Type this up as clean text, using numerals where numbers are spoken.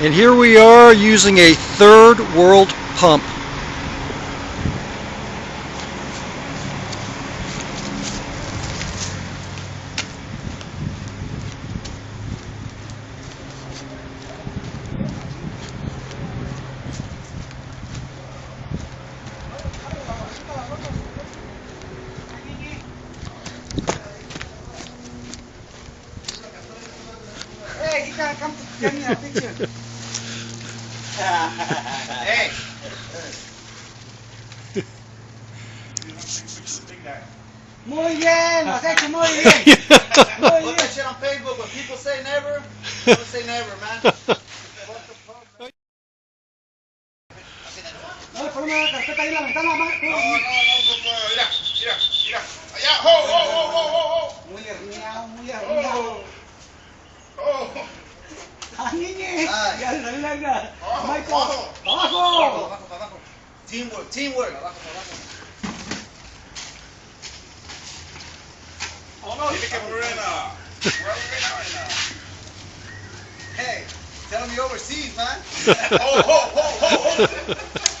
And here we are using a third world pump. Hey, you gotta come to get me a picture. Hey. Muy bien, lo has hecho muy bien. Muy Put bien. that shit on Facebook. When people say never, never say never, man. No, ponme una carpeta ahí en la ventana, más. No, mira, mira, mira. Allá, ho, ho, ho, ho, ho, ho. Muy herniado, muy herniado. Oh, ¡Ah, niñe! Ay. ¡Ya la larga! Abajo, ¡Michael! abajo. ¡Abajo! Abajo, abajo. Teamwork, teamwork. Abajo, abajo. Dile que Morena. Hey, tell me overseas, man. Ho, ho, ho, ho, ho.